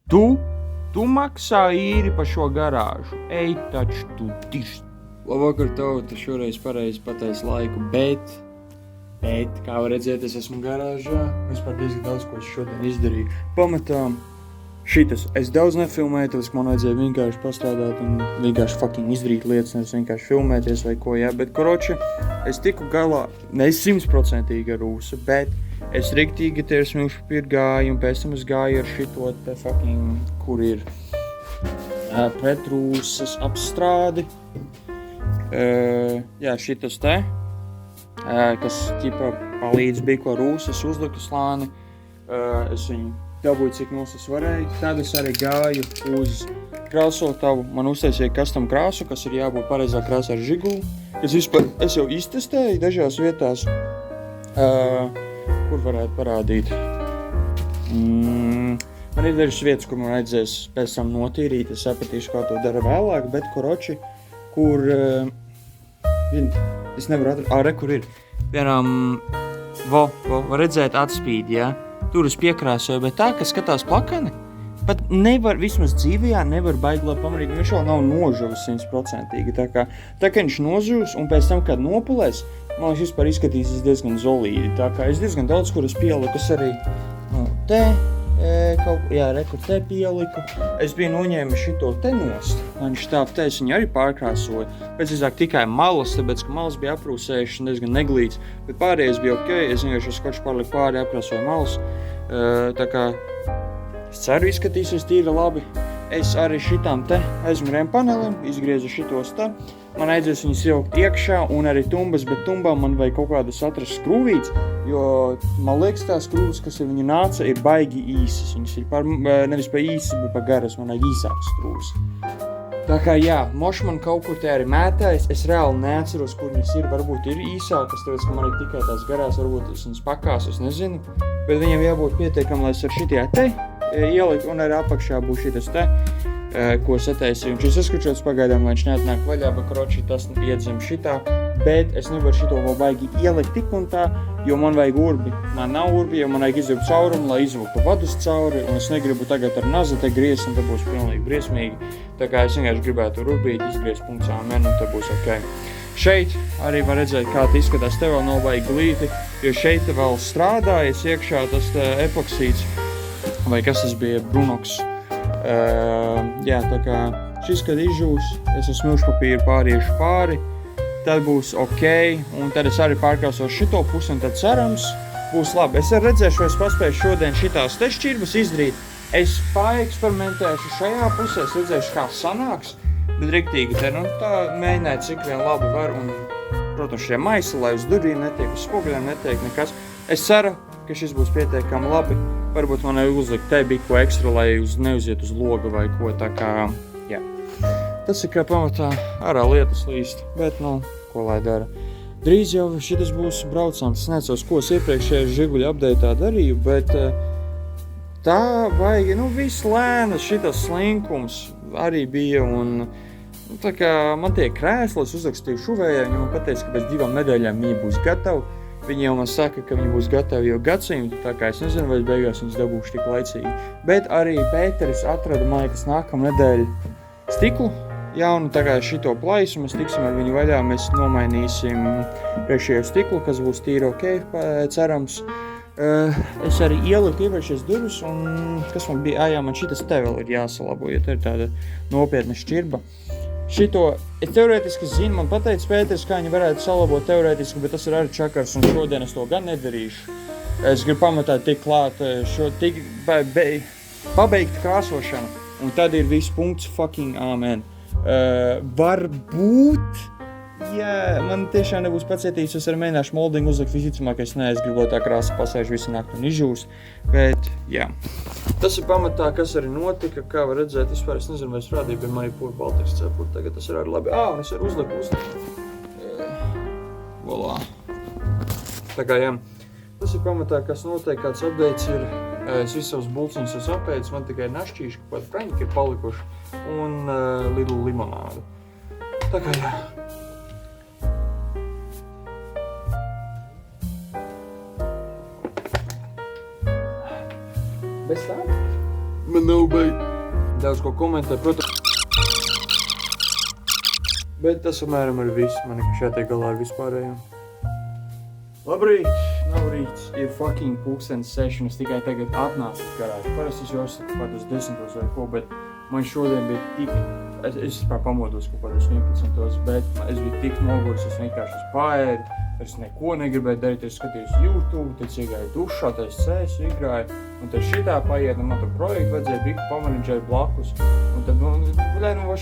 Tu maksā īri par šo garāžu. Ej taču tu tišs. Labvakar, tauta, šoreiz pareizi pateicis laiku, bet, kā var redzēt, es esmu garāžā. Es par diezgan daudz, ko es šodien izdarīju. Pamatām šitas. Es daudz nefilmēju, tāpēc man vajadzēja vienkārši pastrādāt un vienkārši fucking izdarīt lietas, nevis vienkārši filmēties vai ko, jā. Bet, koroči, es tiku galā, ne 100% ar Rūsu, bet es riktīgi te ar smilšu papīru gāju, un pēc tam es gāju ar šito te fucking, kur ir pret Rūsas apstrādi. Jā, šitas te, kas ķipa palīdz bija ko Rūsas uzliku slāni. Es viņu dabūju, cik mūs es varēju. Tad es arī gāju uz krāsotavu. Man uztaisīja custom krāsu, kas ir jābūt pareizā krāsā ar žigulu. Kas vispār es jau iztestēju dažās vietās. Kur varētu parādīt? Man ir dažas vietas, kur man vajadzēs pēc tam notīrīt. Es sapratīšu, kā to dara vēlāk, bet koroči, kur... es nevaru atrast... kur ir? Piemēram, var redzēt atspīdi, jā? Tur es piekrāsoju, bet tā, ka skatās plakani, pat nevar, vismaz dzīvajā nevar baigi labi pamanīt, viņš jau nav nožuvis 100%. Tā kā viņš nožuvis un pēc tam, kad nopulēs, man liekas, vispār izskatīsies diezgan zolīdi. Tā kā es diezgan daudz, kur es pieliku, es arī te, rekur te pieliku. Es biju noņēmis šito te nost, man štāv te, es viņu arī pārkrāsoju. Pēcīzāk tikai malas, tāpēc, ka malas bija aprūsējušas un diezgan neglīts, bet pārējais bija ok, es vienkārši skoču pārliku pāri, apkrāsoju malas. Tā kā es ceru, izskatīsies tīri labi. Es arī šitām te aizmugurējām paneliem izgriezu šitos te. Man aizies viņus ilgt iekšā un arī tumbas, bet tumbām man vajag kaut kādas atrast skrūvītes, jo man liekas tās skrūvas, kas ar viņu nāca, ir baigi īsas. Viņas ir nevis pa īsas, bet pa garas, man vajag īsākas skrūvas. Tā kā jā, moš man kaut kur te arī mētājas, es reāli neatceros, kur viņas ir, varbūt ir īsākas, tāpēc, ka man ir tikai tās garās, varbūt es viņas pakās, es nezinu, bet viņam jābūt pietiekam, lai es ar šitie te ieliku, un arī apakšā būs šitas te, ko sataisīju. Viņš ir saskručots pagaidām, lai viņš neatnāk vaļā, bet kroči tas iedzem šitā, bet es nevaru šito vēl baigi ielikt tik un tā, jo man vajag urbi. Man nav urbi, jo man vajag izvilkt caurumu, lai izvilktu vadus cauri, un es negribu tagad ar nazi te griezt, un tā būs pilnīgi briesmīgi. Tā kā es vienkārši gribētu urbīt, izgriezt punktsā un tā būs ok. Šeit arī var redzēt, kā tā izskatās, te vēl nav vajag glīti, jo šeit vēl strādājas iekšā tas epoksīts, vai kas tas bija, Brunoks. Jā, tā kā šis, kad izžūs, es ar smilšu papīru pāriešu pāri, tad būs ok, un tad es arī pārkrāsošu šito pusi, un tad cerams būs labi. Es arī redzēšu, vai es paspēšu šodien šitās te šķirbas izdarīt. Es paeksperimentēšu šajā pusē, es redzēšu, kā sanāks, bet riktīgi te, tā mēģināju, cik vien labi var, un, protams, šie maisi, lai uz durvīm netiek, uz spoguļiem netiek nekas. Es ceru, ka šis būs pietiekami labi. Varbūt man uzlikt te bija ko ekstra, lai neuziet uz loga vai ko, tā kā, jā. Tas ir kā pamatā ārā lietas līst, bet, ko lai dara. Drīz jau šitas būs braucams, es neatceros, ko es iepriekšējā žiguļa updateā darīju, bet tā vajag, viss lēnas, šitas slinkums arī bija, un tā kā man tie krēsli, es uzrakstīju šuvējai, viņi man pateica, ka pēc 2 nedēļām viņi būs gatavi. Viņi jau man saka, ka viņi būs gatavi jau gadsimtu, tā kā es nezinu, vai beigās viņas dabūšu tik laicīgi. Bet arī Pēteris atrada, man liekas, nākamā nedēļa stiklu jaunu, tā kā šito plaisu, mēs tiksim ar viņu vaļā, mēs nomainīsim priekšējo stiklu, kas būs tīri ok, cerams. Es arī ieliku iepriekšējās durvis, un kas man bija, man šitas te vēl ir jāsalabo, jo te ir tāda nopietna šķirba. Šito, es teorētiski zinu, man pateica Pēteris, kā viņi varētu salabot teorētiski, bet tas ir arī čakars, un šodien es to gan nedarīšu. Es gribu pamatāt tik klāt, pabeigt krāsošanu, un tad ir viss punkts fucking amen. Varbūt, ja man tiešām nebūs pacietības, es arī mēģināšu moldingu uzlikt, visticamākais es gribu, lai tā krāsa pasēž visu nakti un izžūs, bet jā. Tas ir pamatā, kas arī notika, kā var redzēt, vispār es nezinu, vai es rādīju, bet man ir pūr Baltiks cepur, tagad tas ir arī labi. Un es arī uzliku. Volā. Tā kā jā, tas ir pamatā, kas notiek, kāds updates ir. Es visus savus bulciņus esmu apēdis, man tikai našķīši, kaut kādi praņķi ir palikuši, un Lidl limonādu. Tā kā jā. Bez tā? Man nav daudz ko komentēt, protams. Bet tas apmēram ir viss. Man ir šeit galā ar vispārējiem. Labrīt! Nav rīts. Ir fucking 6:00. Es tikai tagad atnācu uz garāžu. Parasti es jau saku pat uz 10 vai ko, bet man šodien bija tik... Es vispār pamodos kaut kādos 11, bet es biju tik noguris, es vienkārši paēdu. Es neko negribēju darīt, es skatījos YouTube, tad iegāju dušā, tad es cēsu, igrāju, un tad šitā paiet, un man to projektu vajadzēja biku pamariņģēt blakus. Un tad,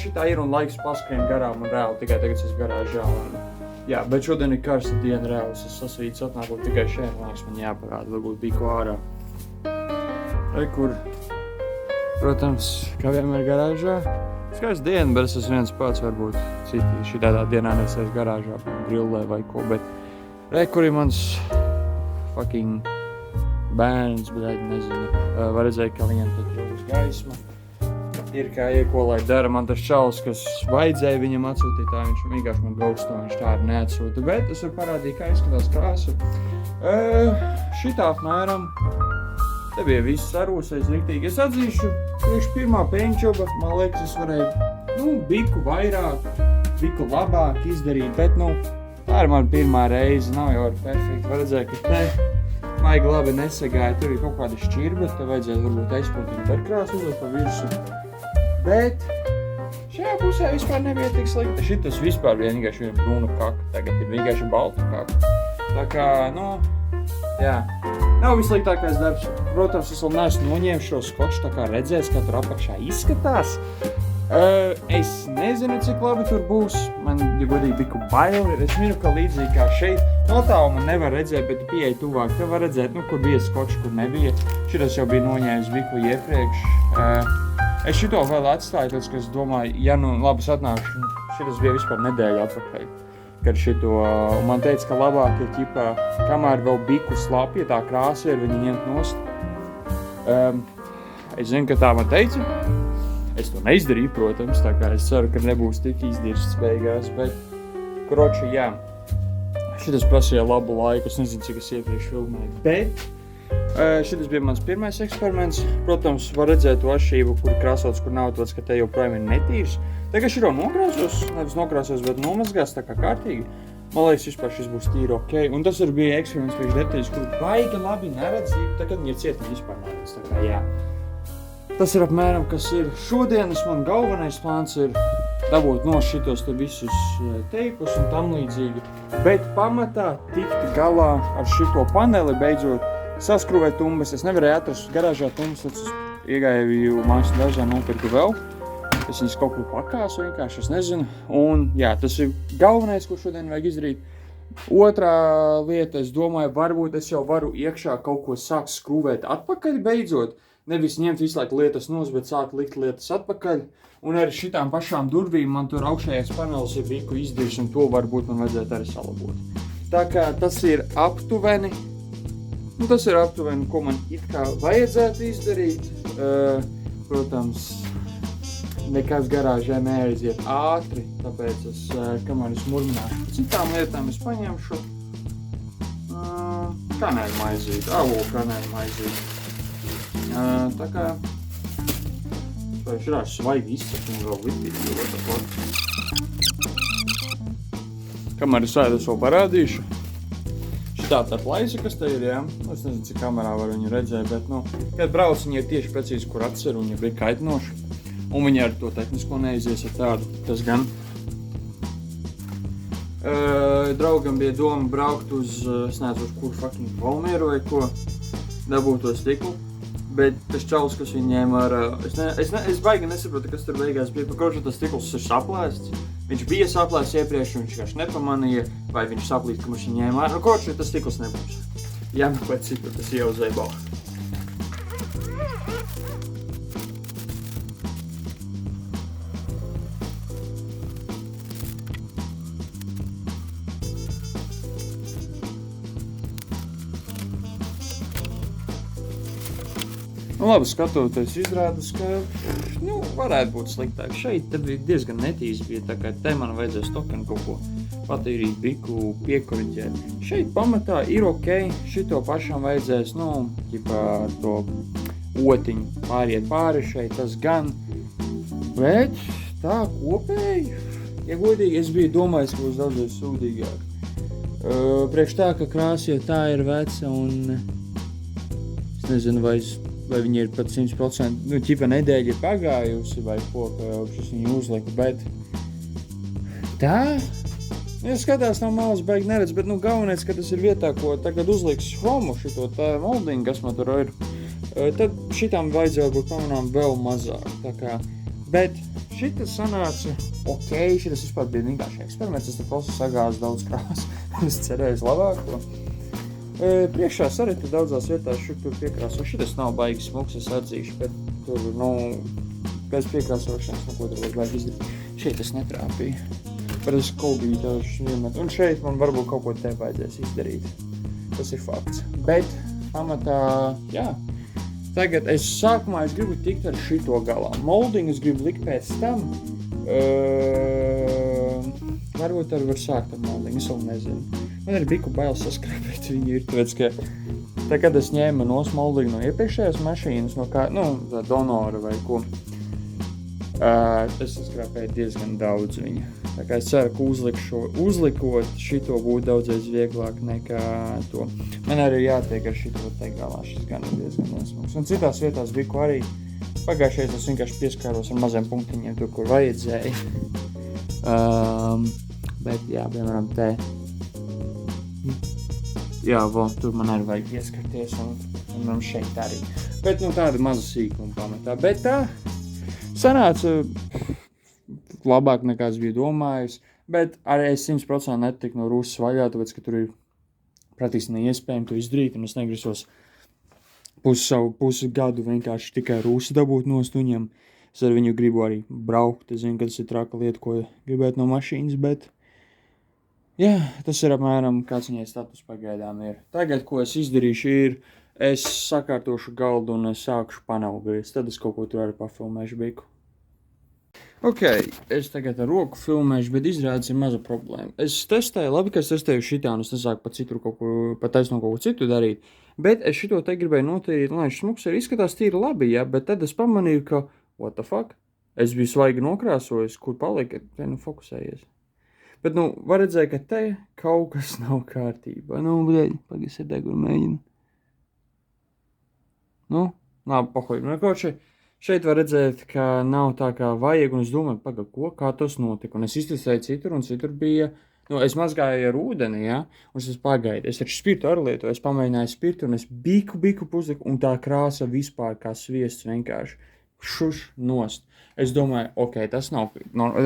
šitā ir un laiks paskrien garām un reāli, tikai tagad es garāžā. Un, jā, bet šodien ir karsta diena reāli, es sasvīts atnākot tikai šeit, un liekas, man jāparāda, varbūt biku ārā. Kur, protams, kā vienmēr garāžā. Skaista diena, bet es esmu viens pats, varbūt citi šitādā dienā nesēs garāžā, grillē vai ko, bet kur ir mans fucking bērns, bet nezinu, var redzēt, ka viņam tad ir uz gaisma. Ir kā ko lai dara, man tas čalis, kas vajadzēja viņam atsūtīt, tā viņš vienkārši man gauksto, viņš tā arī neatsūta, bet es varu parādīt, kā izskatās krāsa. Šitā apmēram. Te bija viss sarūsais riktīgi. Es atzīšu, priekš pirmā peņķoba, man liekas, es varēju, biku vairāk, biku labāk izdarīt, bet, tā ir mana pirmā reize, nav jau ar perfekti. Var redzēt, ka te maigi labi nesagāja, tur ir kaut kāda šķirba, te vajadzētu varbūt aizpildīt perkrāsu uzlikt pa virsu. Bet šajā pusē vispār nebija tik slikti. Šitas vispār vienkārši ir brūna kaka, tagad ir vienkārši balta kaka. Tā kā, jā. Nav vissliktākais darbs. Protams, es vēl neesmu noņēmis šo skoču, tā kā redzēs, kā tur apakšā izskatās. Es nezinu, cik labi tur būs. Man, ja godīgi, biku baili. Es minu, ka līdzīgi kā šeit, no tālu man nevar redzēt, bet pieeja tuvāk. Te var redzēt, kur bija skoču, kur nebija. Šitas jau bija noņēmis biku iepriekš. Es šito vēl atstāju, tāpēc, ka es domāju, ja labi es atnākšu, šitas bija vispār nedēļa atpakaļ. Kad šito, man teica, ka labāk ir ķipā, kamēr vēl biku slapja, tā krāsa ir, viņi ņemt nost. Es zinu, ka tā man teica. Es to neizdarīju, protams, tā kā es ceru, ka nebūs tik izdirsts beigās, bet, kroči, jā. Šitas prasīja labu laiku, es nezinu, cik es iepriekš filmēju, bet šitas bija mans pirmais eksperiments. Protams, var redzēt to atšķirību, kur krāsots, kur nav tāds, ka te joprojām ir netīrs. Tagad šito nokrāsos, nevis nokrāsos, bet nomazgās tā kā kārtīgi. Man liekas, vispār šis būs tīri ok. Un tas ir bija eksperiments priekš detaļas, kur baigi labi neredzību, tagad viņi ir cieti vispār neredz, tā kā jā. Tas ir apmēram, kas ir. Šodienas man galvenais plāns ir dabūt no šitos te visus teipus un tam līdzīgi. Bet pamatā tikt galā ar šito paneli beidzot saskrūvēt tumbas. Es nevarēju atrast garāžā tumbas, tad es iegāju mākslas dažā nopirku vēl. Es viņas kaut kur pakāsu vienkārši, es nezinu. Un jā, tas ir galvenais, ko šodien vajag izdarīt. Otrā lieta, es domāju, varbūt es jau varu iekšā kaut ko sākt skrūvēt atpakaļ beidzot. Nevis ņemt visu laiku lietas nos, bet sākt likt lietas atpakaļ. Un arī šitām pašām durvīm man tur augšējais panelis ir biku izdirs, un to varbūt man vajadzētu arī salabot. Tā kā tas ir aptuveni. Tas ir aptuveni, ko man it kā vajadzētu izdarīt. Protams, nekas garāžē neaiziet ātri, tāpēc es, kamēr es murmināšu par citām lietām, es paņemšu kanēļu maizīti, avola kanēļu maizīti. Tā kā šurās svaigi izsaka un vēl litīgi. Kamēr es ēdu, es vēl parādīšu. Šitā tā plaisa, kas te ir, jā. Es nezinu, cik kamerā var viņu redzēt, bet, kad brauc, viņi ir tieši precīzi, kur atcer, un viņi ir kaitinoši. Un viņi ar to tehnisko neizies ar tādu, tas gan. Draugam bija doma braukt uz, es nezinu, uz kur fucking Valmieru vai ko, dabūt to stiklu. Bet tas čalis, kas viņu ņēma ar, es baigi nesaprotu, kas tur beigās bija. Pakroši tas stikls ir saplēsts. Viņš bija saplēsts iepriekš, un viņš vienkārši nepamanīja, vai viņš saplīt, ka viņš viņu ņēma ar. Pakroši tas stikls nebūs. Jāmeklēt citu, tas jau zebo. Labi, skatoties, izrādās, ka varētu būt sliktāk. Šeit bija diezgan netīrs bija, tā kā te man vajadzēs token kaut ko patīrīt, biku piekoriģēt. Šeit pamatā ir ok, šito pašam vajadzēs, ķipā ar to otiņu pāriet pāri šeit, tas gan. Bet tā kopēji, ja godīgi, es biju domājis, ka būs daudz sūdīgāk. Priekš tā, ka krāsa jau tā ir veca un es nezinu, vai viņi ir pat 100%, ķipa nedēļa ir pagājusi vai ko, ka šis viņu uzlika, bet tā, ja skatās no malas baigi neredz, bet galvenais, ka tas ir vietā, ko tagad uzliks Homu šito tā moldingu, kas man tur ir, tad šitām vajadzēja būt pamanām vēl mazāk, tā kā, bet šitas sanāca ok, šitas vispār bija vienkārši eksperiments, es te prosu sagāzu daudz krāsu, es cerēju labāko. Priekšā sarita daudzās vietās šur tur piekrāso, šitas nav baigi smuks, es atzīšu, bet tur, pēc piekrāsošanas, ko tur var baigi izdarīt. Šeit es netrāpīju, bet es kolbīju dažus vienmet, un šeit man varbūt kaut ko te vajadzēs izdarīt. Tas ir fakts. Bet pamatā, jā. Tagad sākumā es gribu tikt ar šito galā. Moldingu es gribu likt pēc tam. Varbūt arī var sākt ar moldingu, es vēl nezinu. Man ir biku bail saskrāpēt viņu ir, tāpēc, ka tā, kad es ņēmu nos moldingu no iepriekšējās mašīnas, no kā, donora vai ko, es saskrāpēju diezgan daudz viņu. Tā kā es ceru, ka uzlikot šito būtu daudzreiz vieglāk nekā to. Man arī jātiek ar šito te galā, šis gan ir diezgan nesmuks. Un citās vietās biku arī pagājušais es vienkārši pieskāros ar maziem punktiņiem tur, kur vajadzēja. Bet jā, piemēram, te. Jā, tur man arī vajag ieskarties un piemēram šeit arī. Bet tāda maza sīkuma pamatā. Bet tā sanāca labāk nekā es biju domājis, bet arī es 100% netiku no rūsas vaļā, tāpēc, ka tur ir praktiski neiespējami to izdarīt, un es negrisos pusi gadu vienkārši tikai rūsu dabūt nost viņam. Es ar viņu gribu arī braukt, es zinu, ka tas ir traka lieta, ko gribētu no mašīnas, bet jā, tas ir apmēram kāds viņai status pagaidām ir. Tagad, ko es izdarīšu, ir, es sakārtošu galdu un es sākšu panelu griezt, tad es kaut ko tur arī pafilmēšu biku. Ok, es tagad ar roku filmēšu, bet izrādās ir maza problēma. Es testēju, labi, ka es testēju šitā, un es nesāku pat taisno kaut ko citu darīt, bet es šito te gribēju notīrīt, lai šmuks arī izskatās tīri labi, ja, bet tad es pamanīju, ka, what the fuck, es biju svaigi nokrāsojis, kur palika, te fokusējies. Bet, var redzēt, ka te kaut kas nav kārtībā. Pagais ir deguru mēģinu. Labi, pahoju, šeit var redzēt, ka nav tā kā vajag, un es domāju, kā tas notika, un es iztestēju citur, un citur bija, es mazgāju ar ūdeni, ja, un es pagaidu, es ar spirtu arī lietoju, es pamēģināju spirtu, un es biku pusliku, un tā krāsa vispār kā sviests vienkārši šuš nost. Es domāju, ok, tas nav,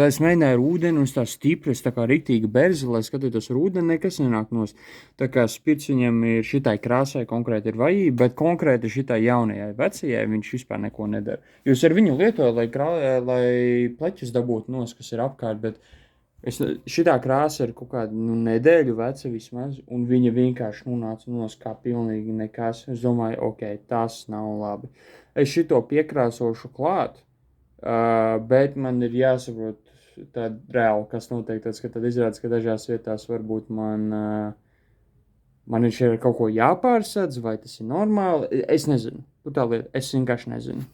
es mēģināju ar ūdeni, un es tā stipri, es tā kā riktīgi berzi, lai skatītos ar ūdeni, nekas nenāk nost. Tā kā spirts viņam ir šitai krāsai konkrēti ir vajība, bet konkrēti šitai jaunajai, vecajai viņš vispār neko nedara. Jūs ar viņu lietoju, lai pleķus dabūtu nost, kas ir apkārt, bet šitā krāsa ir kaut kādu nedēļu veca vismaz, un viņa vienkārši nonāca nost kā pilnīgi nekas. Es domāju, ok, tas nav labi. Es šito piekrāsošu klāt, bet man ir jāsaprot tād reāli, kas notiek, tāds, ka tad izrādās, ka dažās vietās varbūt man ir šeit kaut ko jāpārsadz, vai tas ir normāli, es nezinu, tā lieta, es vienkārši nezinu.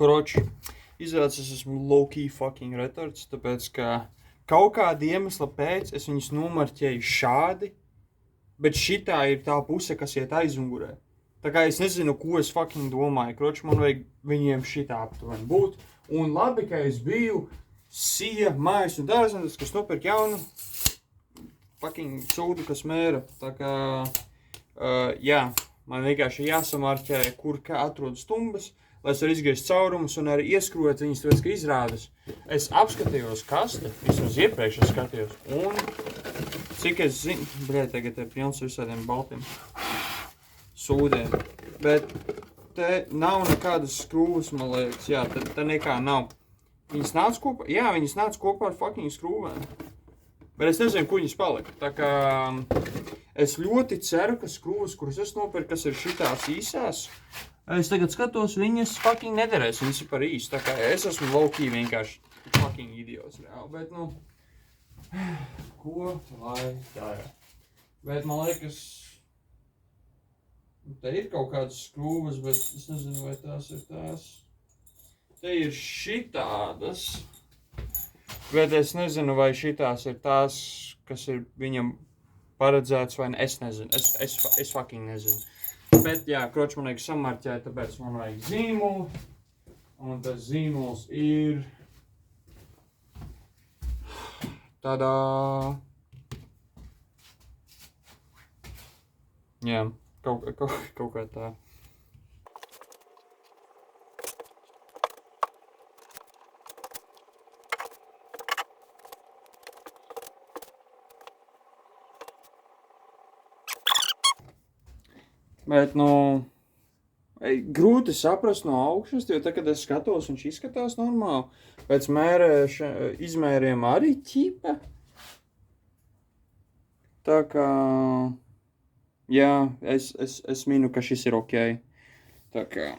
Koroči, izrādās es esmu low-key fucking retards, tāpēc, ka kaut kāda iemesla pēc es viņus nomarķēju šādi, bet šitā ir tā puse, kas iet aizmugurē. Tā kā es nezinu, ko es fucking domāju. Koroči, man vajag viņiem šitā aptuveni būt. Un labi, ka es biju Sija, mājas un dārznes, kas nopirk jaunu fucking sūdu, kas mēra. Tā kā, jā, man vienkārši jāsamarķē, kur kā atrod stumbas, lai es varu izgriezt caurumus un arī ieskrūvēt viņas, tāpēc, ka izrādas. Es apskatījos kaste, vismaz iepriekš es skatījos, un cik es zinu, tagad ir pilns visādiem baltiem sūdiem, bet te nav nekādas skrūvas, man liekas, jā, te nekā nav. Viņas nāca kopā, jā, viņas nāca kopā ar fucking skrūvēm. Bet es nezinu, kur viņas palika. Tā kā es ļoti ceru, ka skrūvas, kuras es nopirku, kas ir šitās īsās, es tagad skatos, viņas fucking nederēs, viņas ir par īsu. Tā kā es esmu low-key vienkārši fucking idiots, reāli. Bet, nu, ko lai dara? Bet man liekas, te ir kaut kādas skrūvas, bet es nezinu, vai tās ir tās. Te ir šitādas, bet es nezinu, vai šitās ir tās, kas ir viņam paredzēts, vai ne. Es nezinu, es fucking nezinu. Bet jā, kroč man vajag samarķēt, tāpēc man vajag zīmolu. Un tas zīmols ir tādā. Jā, kaut kā tā. Bet, nu, grūti saprast no augšas, jo tad, kad es skatos, viņš izskatās normāli. Pēc izmēriem arī ķipa. Tā kā, jā, es minu, ka šis ir ok. Tā kā.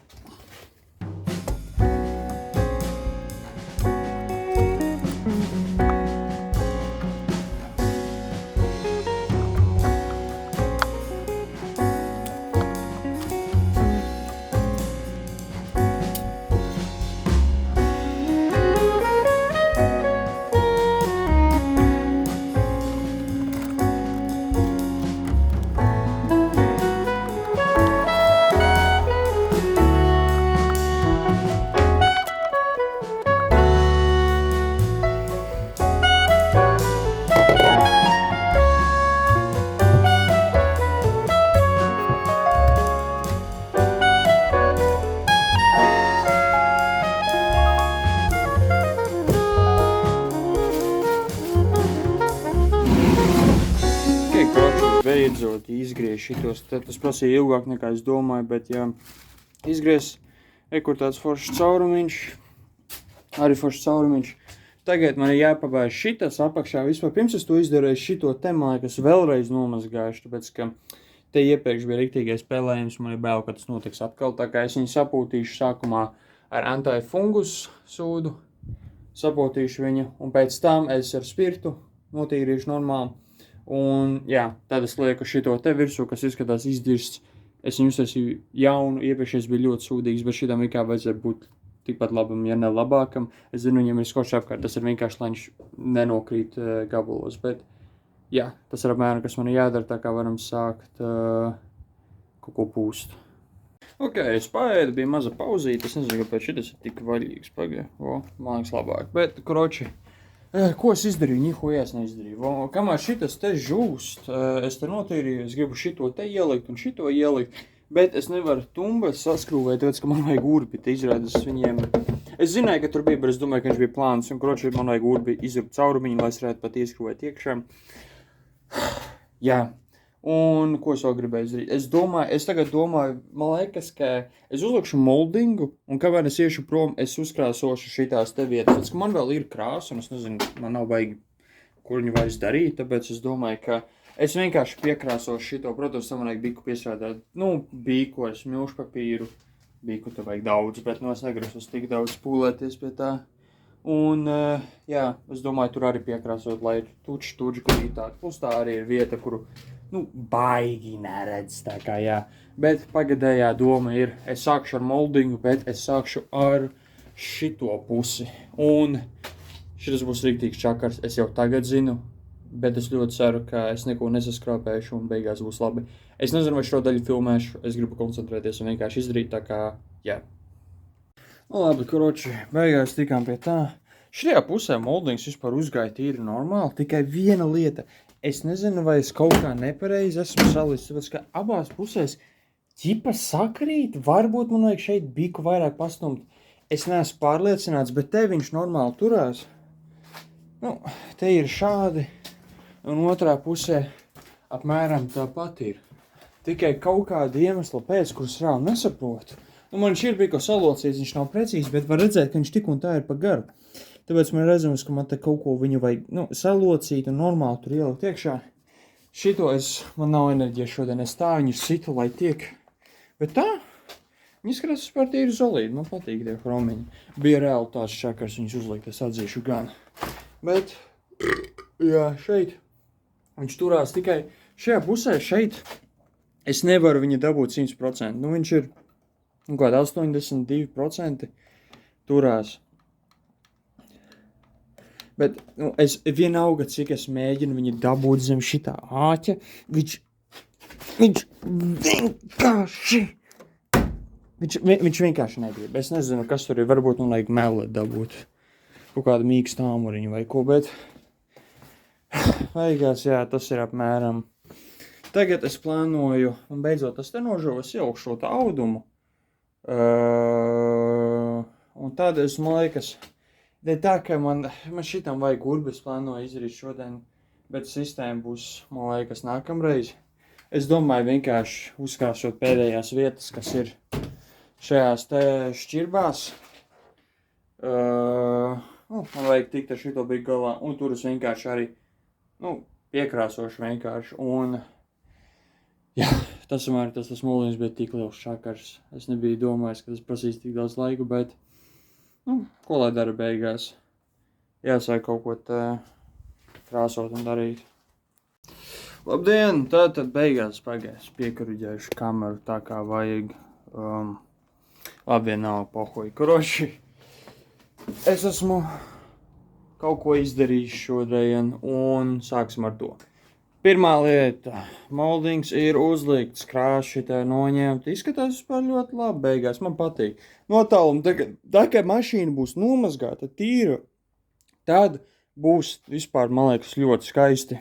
Beidzot izgriež šitos, tas prasīja ilgāk nekā es domāju, bet jā, izgriež, kur tāds foršs caurumiņš, arī foršs caurumiņš. Tagad man ir jāpabāž šitas apakšā vispār, pirms es to izdarēju šito temā, kas vēlreiz nomazgājuši, tāpēc, ka te iepriekš bija riktīgais spēlējums, man ir bail, ka tas notiks atkal, tā kā es viņu sapūtīšu sākumā ar antifungus sūdu, sapūtīšu viņu, un pēc tam es ar spirtu notīrīšu normāli. Un, jā, tad es lieku šito te virsū, kas izskatās izdirsts. Es viņu uztaisīju jaunu, iepriekšējais bija ļoti sūdīgs, bet šitam kā vajadzēja būt tikpat labam, ja ne labākam. Es zinu, viņam ir skočs apkārt, tas ir vienkārši, lai viņš nenokrīt gabalos, bet, jā, tas ir apmēram, kas man ir jādara, tā kā varam sākt kaut ko pūst. Ok, es paēdu, bija maza pauzīte, es nezinu, kāpēc šitas ir tik vaļīgs, pagaļ, man liekas labāk, bet, kroči. Ko es izdarīju? Nihuja es neizdarīju. Kamēr šitas te žūst, es te notīrīju, es gribu šito te ielikt un šito ielikt, bet es nevaru tumbas saskrūvēt, tāpēc, ka man vajag urbi, te izrādas viņiem. Es zināju, ka tur bija, bet es domāju, ka viņš bija plāns, un kroči man vajag urbi izrupt caurumiņu, lai es varētu pat ieskrūvēt iekšā. Jā. Un ko es vēl gribēju izdarīt? Es tagad domāju, man liekas, ka es uzlikšu moldingu, un kamēr es iešu prom, es uzkrāsošu šitās te vietas. Tāpēc, ka man vēl ir krāsa, un es nezinu, man nav baigi, kur viņu vairs darīt, tāpēc es domāju, ka es vienkārši piekrāsošu šito. Protams, tam vajag biku piestrādāt, biku ar smilšu papīru. Biku te vajag daudz, bet es negrasos tik daudz pūlēties pie tā. Un, jā, es domāju, tur arī piekrāsot, lai ir tuči, kur ītāk. Plus tā arī ir vieta, kuru baigi neredz, tā kā jā. Bet pagadējā doma ir, es sākšu ar moldingu, bet es sākšu ar šito pusi. Un šis būs rīktīgs čakars, es jau tagad zinu, bet es ļoti ceru, ka es neko nesaskrāpēšu un beigās būs labi. Es nezinu, vai šo daļu filmēšu, es gribu koncentrēties un vienkārši izdarīt, tā kā, jā. Nu labi, koroči, beigās tikām pie tā. Šajā pusē moldings vispār uzgāja tīri normāli, tikai viena lieta. Es nezinu, vai es kaut kā nepareizi esmu salicis, tāpēc, ka abās pusēs ķipa sakrīt, varbūt man vajag šeit biku vairāk pastumt. Es neesmu pārliecināts, bet te viņš normāli turās. Nu, te ir šādi, un otrā pusē apmēram tāpat ir. Tikai kaut kāda iemesla pēc, kurus reāli nesaprotu. Nu, man šī ir biko salocīts, viņš nav precīzi, bet var redzēt, ka viņš tik un tā ir pa garu. Tāpēc man redzams, ka man te kaut ko viņu vajag, salocīt un normāli tur ielikt iekšā. Šito man nav enerģija šodien, es tā viņu situ, lai tiek. Bet tā, viņi skatās vispār tīri zolīdi, man patīk tie chromiņi. Bija reāli tāds čakars, viņus uzlikt, es atzīšu gan. Bet, jā, šeit, viņš turās tikai šajā pusē, šeit, es nevaru viņu dabūt 100%. Nu, viņš ir, kāda 82% turās. Bet es vienalga, cik es mēģinu viņu dabūt zem šitā āķa, viņš vienkārši negrib. Es nezinu, kas tur ir, varbūt man vajag melēt dabūt. Kaut kādu mīkstu āmuriņu vai ko, bet beigās, jā, tas ir apmēram. Tagad es plānoju, un beidzot tas te nožovas ielikšu šo tā audumu. Un tad es, man liekas, tā, ka man šitam vajag urbis, plānoju izdarīt šodien, bet sistēma būs, man liekas, nākamreiz. Es domāju vienkārši uzkrāsot pēdējās vietas, kas ir šajās te šķirbās. Man vajag tikt ar šito bija galā, un tur es vienkārši arī, piekrāsošu vienkārši, un jā, tas molījums bija tik liels čakars. Es nebiju domājis, ka tas prasīs tik daudz laiku, bet ko lai dara beigās? Jāsāk kaut ko tā krāsot un darīt. Labdien! Tad beigās pagājis piekuriģējuši kameru tā kā vajag. Labi, nav pohoji. Koroši, es esmu kaut ko izdarījis šodien un sāksim ar to. Pirmā lieta, moldings ir uzlikts, krāši tā noņemt, izskatās vispār ļoti labi beigās, man patīk. Notālumi, tā kā mašīna būs nomazgāta tīra, tad būs vispār, man liekas, ļoti skaisti.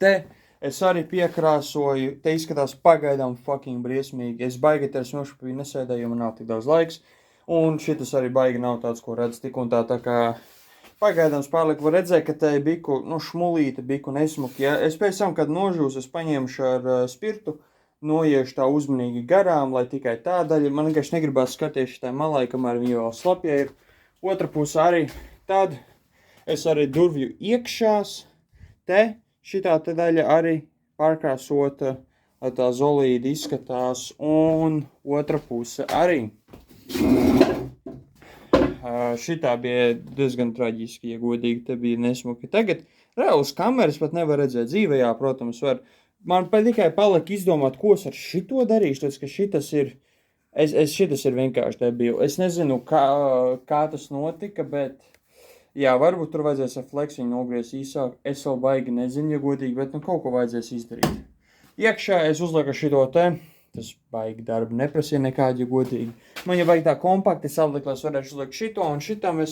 Te es arī piekrāsoju, te izskatās pagaidām fucking briesmīgi. Es baigi te snošpī nesēdēju, jo man nav tik daudz laiks, un šitas arī baigi nav tāds, ko redz tik un tā kā pagaidāms pārliku, var redzēt, ka te biku, šmulīte biku nesmuki, ja. Es pēc tam, kad nožūs, es paņemšu ar spirtu, noiešu tā uzmanīgi garām, lai tikai tā daļa, man vienkārši negribās skaties šitai malai, kamēr viņa vēl slapja ir. Otra puse arī, tad es arī durvju iekšās, te šitā te daļa arī pārkrāsota, lai tā zolīdi izskatās, un otra puse arī. Šitā bija diezgan traģiski, ja godīgi, te bija nesmuki. Tagad reāls kameras pat nevar redzēt dzīvējā, protams, var. Man tikai palika izdomāt, ko es ar šito darīšu, tāpēc, ka šitas ir vienkārši debili. Es nezinu, kā tas notika, bet, jā, varbūt tur vajadzēs ar fleksiņu nogriezt īsāk. Es vēl baigi nezinu, ja godīgi, bet kaut ko vajadzēs izdarīt. Iekšā es uzlieku šito te. Tas baigi darba neprasīja nekādi, ja godīgi. Man jau vajag tā kompakti salikt, lai es varēšu uzlikt šito, un šitam es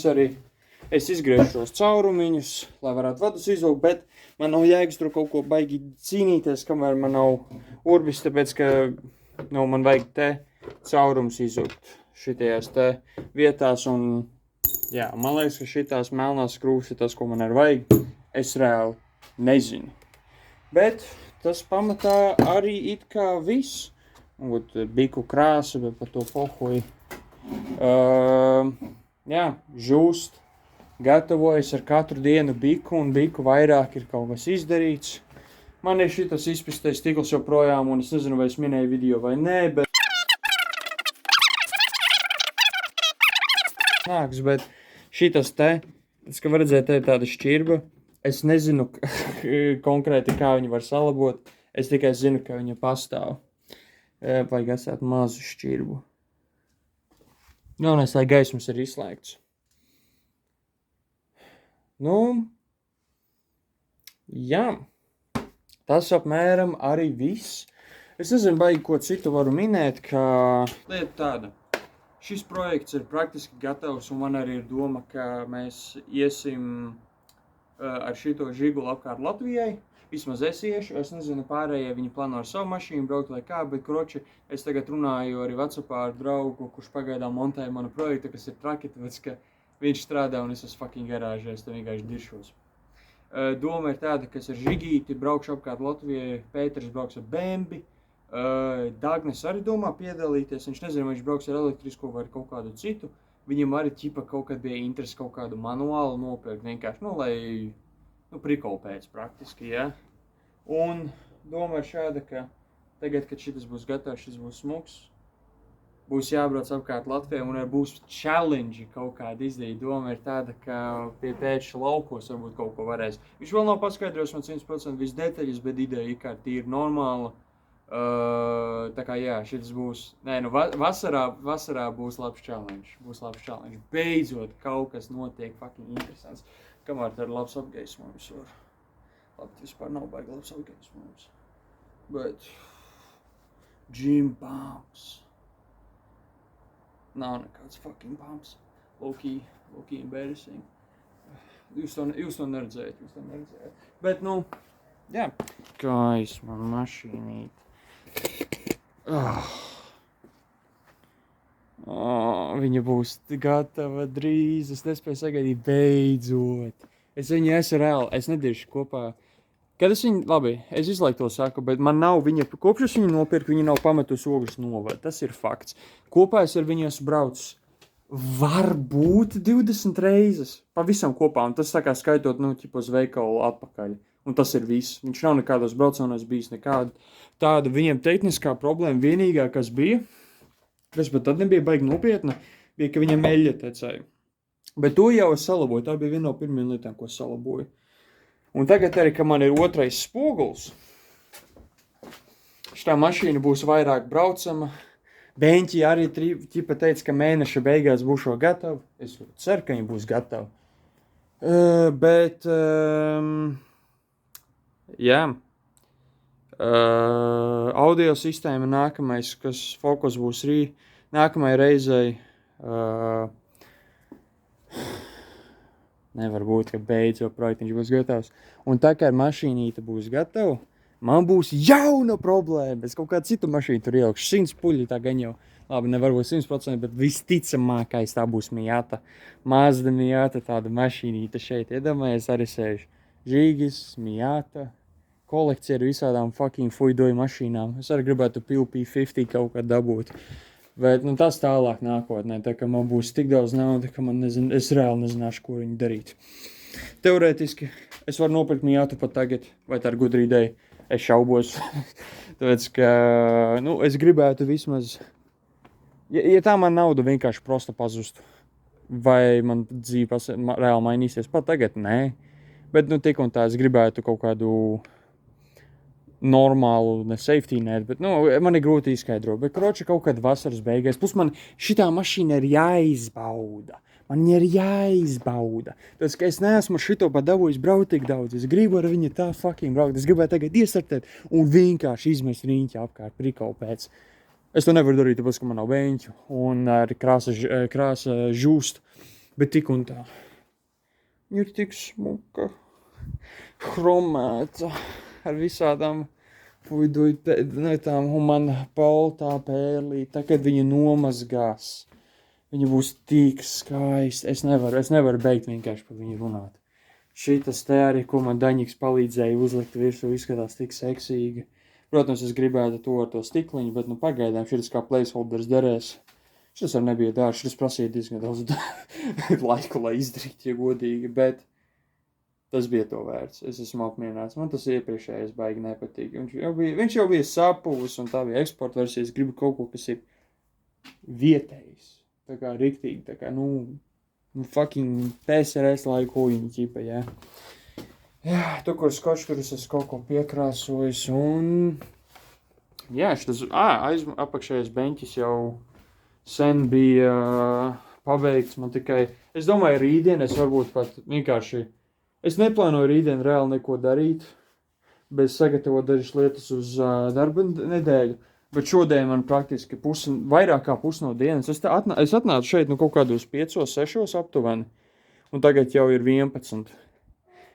izgriežu šos caurumiņus, lai varētu vadus izvilkt, bet man nav jēgas tur kaut ko baigi cīnīties, kamēr man nav urbis, tāpēc, ka man vajag te caurums izvilkt šitajās te vietās, un jā, man liekas, ka šitās melnās skrūvas ir tas, ko man vajag. Es reāli nezinu. Bet tas pamatā arī it kā viss. Biku krāsa, bet par to pohoju. Jā, žūst, gatavojas ar katru dienu biku, un biku vairāk ir kaut kas izdarīts. Man ir šitas izpistais stikls joprojām, un es nezinu, vai es minēju video vai nē, bet nāks, bet šitas te, tas, ka var redzēt, te ir tāda šķirba. Es nezinu konkrēti, kā viņu var salabot, es tikai zinu, ka viņa pastāv. Vajag atstāt mazu šķirbu. Galvenais, lai gaismas ir izslēgts. Nu, jā, tas apmēram arī viss. Es nezinu, baigi, ko citu varu minēt, ka lieta tāda. Šis projekts ir praktiski gatavs, un man arī ir doma, ka mēs iesim ar šito žigulu apkārt Latvijai. Vismaz es iešu, es nezinu, pārējie viņi plāno ar savu mašīnu braukt vai kā, bet kroči, es tagad runāju arī WhatsAppā ar draugu, kurš pagaidām montēja manu projektu, kas ir traki, tāpēc, ka viņš strādā un es esmu fucking garāžē, es te vienkārši diršos. Doma ir tāda, ka es ar žigīti braukšu apkārt Latvijai, Pēters brauks ar Bembi, Dagnes arī domā piedalīties, viņš nezina, vai viņš brauks ar elektrisko vai ar kaut kādu citu. Viņam arī ķipa kaut kad bija interesi kaut kādu manuālu nopirkt, vienkārši, lai, prikolu pēc praktiski, ja. Un doma ir šāda, ka tagad, kad šitas būs gatavs, šis būs smuks, būs jābrauc apkārt Latvijai un būs challenge kaut kāda izdarīt. Doma ir tāda, ka pie Pēča laukos varbūt kaut ko varēs. Viņš vēl nav paskaidrojis man 100% visu detaļas, bet ideja ir kā tīri normāla. Tā kā jā, šitas būs, vasarā būs labs challenge, Beidzot kaut kas notiek fucking interesants, kamēr tā ir labs apgaismojums var. Labi, vispār nav baigi labs apgaismojums, bet gym bumps. Nav nekāds fucking bumps, low-key embarrassing. Jūs to neredzējat, bet jā. Gaisma mašīnīt. Viņa būs gatava drīz, es nespēju sagaidīt, beidzot. Es viņu esmu reāli, es nediršu kopā. Kad es viņu, labi, es visu laiku to saku, bet man nav viņa, kopš es viņu nopirku, viņa nav pametusi ogles novadu, tas ir fakts. Kopā es ar viņu esmu braucis varbūt 20 reizes, pavisam kopā, un tas tā kā skaitot, uz veikalu atpakaļ. Un tas ir viss. Viņš nav nekādos braucienos bijis nekāda tāda viņiem tehniskā problēma. Vienīgā, kas bija, kas bet tad nebija baigi nopietna, bija, ka viņam eļļa tecēja. Bet to jau es salaboju. Tā bija viena no pirmajām lietām, ko es salaboju. Un tagad arī, ka man ir otrais spoguls, šitā mašīna būs vairāk braucama. Beņķi arī ķipa teica, ka mēneša beigās būšo gatavu. Es ceru, ka viņi būs gatavi. Jā, audio sistēma nākamais, kas fokus būs nākamajai reizei. Nevar būt, ka beidzot projektiņš būs gatavs. Un tā kā mašīnīte būs gatava, man būs jauna problēma. Es kaut kādu citu mašīnu tur ielikšu 100 puļi, tā gan jau. Labi, nevar būt 100%, bet visticamākais tā būs Miata. Mazda Miata, tāda mašīnīte šeit. Iedomājies, arī sēž Žīgis, Miata. Kolekcija ar visādām fucking fuidoju mašīnām. Es arī gribētu P50 kaut kā dabūt. Bet tas tālāk nākotnē, tā ka man būs tik daudz nauda, ka es reāli nezināšu, ko viņu darīt. Teorētiski es varu nopirkt Miatu pat tagad, vai tā ir gudra ideja. Es šaubos. Tāpēc, ka es gribētu vismaz, ja tā man nauda vienkārši prosta pazustu, vai man dzīve reāli mainīsies pat tagad, nē. Bet tik un tā es gribētu kaut kādu normālu, ne safety net, bet, man ir grūti izskaidrot, bet, kroči, kaut kad vasaras beigās, plus man šitā mašīna ir jāizbauda, tāpēc, ka es neesmu šito pat dabūjis braukt tik daudz, es gribu ar viņu tā fucking braukt, es gribētu tagad iestartēt un vienkārši izmest riņķi apkārt prikolu pēc. Es to nevaru darīt, tāpēc, ka man nav beņķu, un arī krāsa žūst, bet tik un tā. Ir tik smuka, chromēta, ar visādām tām humana poltā pērlī, tā, kad viņa nomazgās, viņa būs tik skaista. Es nevaru beigt vienkārši par viņu runāt. Šitas te arī, ko man Daņiks palīdzēja uzlikt virsū, izskatās tik seksīgi. Protams, es gribētu to ar to stikliņu, bet pagaidām šitas kā placeholders derēs. Šitas arī nebija dārgs, šitas prasīja diezgan daudz laiku, lai izdarītu, ja godīgi, bet tas bija to vērts. Es esmu apmierināts. Man tas iepriekšējais baigi nepatīk. Viņš jau bija sapūs, un tā bija eksporta versija. Es gribu kaut ko, kas ir vietējs. Tā kā riktīgi, tā kā, fucking PSRS laiku viņa ķipa, jā. Jā, tu, kur skočs, tur es kaut ko piekrāsojis, un jā, šitas, apakšējais beņķis jau sen bija pabeigts. Man tikai, es domāju, rītdien es varbūt pat vienkārši, es neplānoju rītdien reāli neko darīt, bet sagatavot dažas lietas uz darba nedēļu. Bet šodien man praktiski vairāk kā pusi no dienas. Es atnācu šeit kaut kādos 5, 6 aptuveni, un tagad jau ir 11.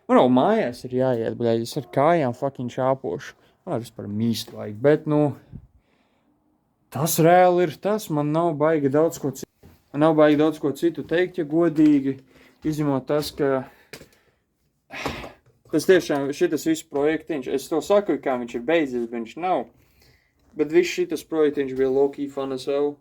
Man vēl mājās ir jāiet, bļaļ, es ar kājām fucking čāpošu. Man vispār mīst vajag, bet, tas reāli ir tas, man nav baigi daudz ko citu teikt, ja godīgi, izņemot tas, ka tas tiešām, šitas viss projektiņš, es to saku, kā viņš ir beidzies, bet viņš nav, bet viss šitas projektiņš bija low-key fun as hell.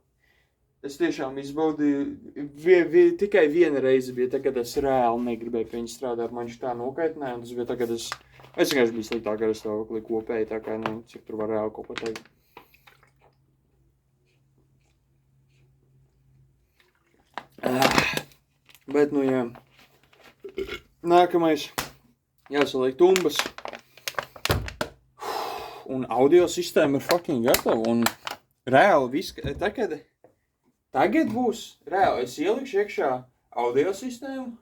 Es tiešām izbaudīju, tikai viena reize bija tā, kad es reāli negribēju pie viņa strādāt, man viņš tā nokaitināja, un tas bija tā, kad es vienkārši biju sliktāk ar stāvokli kopēji, tā kā, cik tur var reāli kaut ko teikt. Bet, jā. Nākamais. Jāsaliek tumbas. Un audio sistēma ir fucking gatava. Un reāli viss, tagad būs reāli. Es ielikšu iekšā audio sistēmu.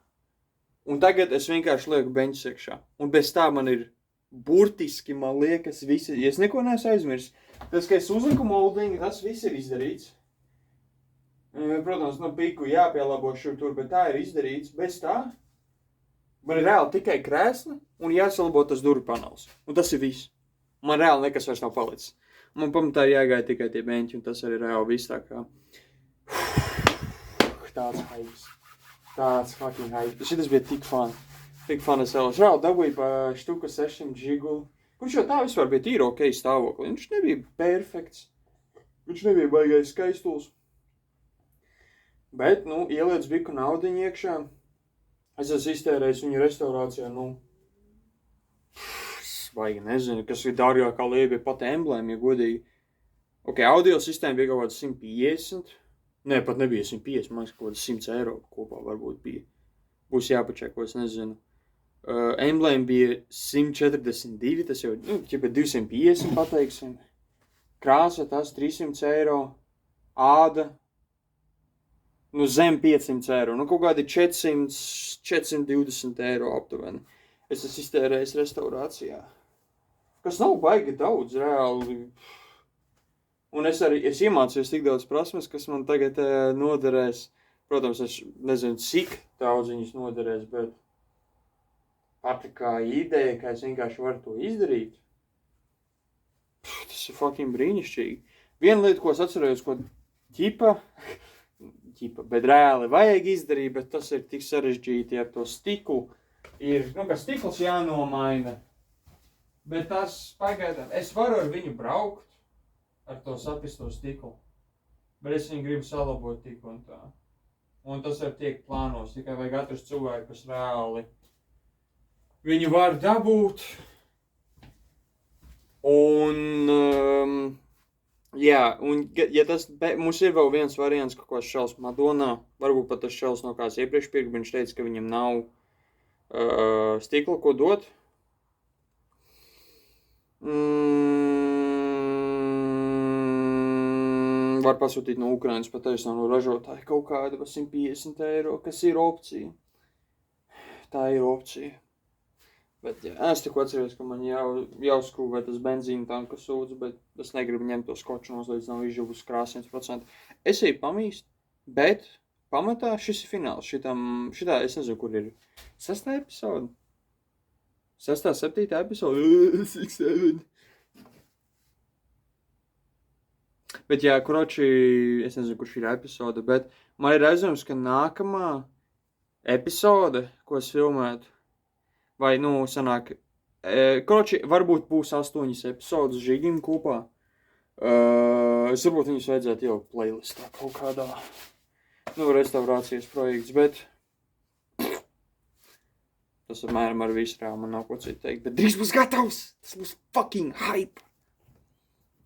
Un tagad es vienkārši lieku beņķus iekšā. Un bez tā man ir burtiski, man liekas, visi. Ja es neko neesmu aizmirsis. Tas, ka es uzliku moldingu, tas viss ir izdarīts. Protams, piku jāpielabo šur tur, bet tā ir izdarīts. Bez tā man ir reāli tikai krēsli un jāsalabo tas durvju panels. Un tas ir viss. Man reāli nekas vairs nav palicis. Man pamatā jāgaida tikai tie beņķi, un tas arī reāli viss tā kā. Tāds haips. Tāds fucking haips. Šitas bija tik fun. Tik fun es vēl. Es reāli dabūju pa štuku 600 džiguli. Kurš jau tā vispār bija tīra ok stāvokli. Viņš nebija perfekts. Viņš nebija baigais skaistuls. Bet, ieliec biku naudiņu iekšā. Es esmu iztērējis viņu restaurācijā, baigi nezinu, kas ir dārgākā lieta, bija pat emblēma, ja godīgi. Ok, audio sistēma bija kaut kāds 150. Nē, pat nebija 150, man kaut kāds 100 eiro kopā varbūt bija. Būs jāpačeko, es nezinu. Emblēma bija 142, tas jau, 250 pateiksim. Krāsa tas 300 eiro. Āda. Zem 500 eiro. Kaut kādi 420 eiro aptuveni. Es esmu iztērējis restaurācijā. Kas nav baigi daudz, reāli. Un es iemācījos tik daudz prasmes, kas man tagad noderēs. Protams, es nezinu, cik daudz viņas noderēs, bet pati kā ideja, ka es vienkārši varu to izdarīt. Tas ir fucking brīnišķīgi. Viena lieta, ko es atcerējos, ko bet reāli vajag izdarīt, bet tas ir tik sarežģīti ar to stiklu. Ir, ka stikls jānomaina. Bet tas pagaidām, es varu ar viņu braukt, ar to sapisto stiklu. Bet es viņu gribu salabot tik un tā. Un tas arī tiek plānos, tikai vajag atrast cilvēku, kas reāli viņu var dabūt. Un jā, un ja tas, mums ir vēl viens variants, kaut kāds šels Madonā, varbūt pat tas šels no kāds iepriekš pirkt, viņš teica, ka viņam nav stikla, ko dot. Var pasūtīt no Ukrainas pataisnā no ražotāja kaut kāda par 150 eiro, kas ir opcija. Tā ir opcija. Bet jā, es tikko atceros, ka man jāuzskrūvē tas benzīna tanka sūdz, bet es negribu ņemt to skoču līdz nav izžuvis krās 100%. Es eju pamīst, bet pamatā šis ir fināls. Šitā, es nezinu, kur ir 6. episoda. 6. 7. episoda. 6, 7. Bet jā, kroči, es nezinu, kurš ir episoda, bet man ir aizdoms, ka nākamā epizode, ko es filmētu, vai, sanāk, kroči, varbūt būs 8 epizodes žigim kopā. Es varbūt viņus vajadzētu jau playlistā kaut kādā, restaurācijas projekts, bet tas apmēram ar visu reāli man nav ko citu teikt, bet drīz būs gatavs! Tas būs fucking hype!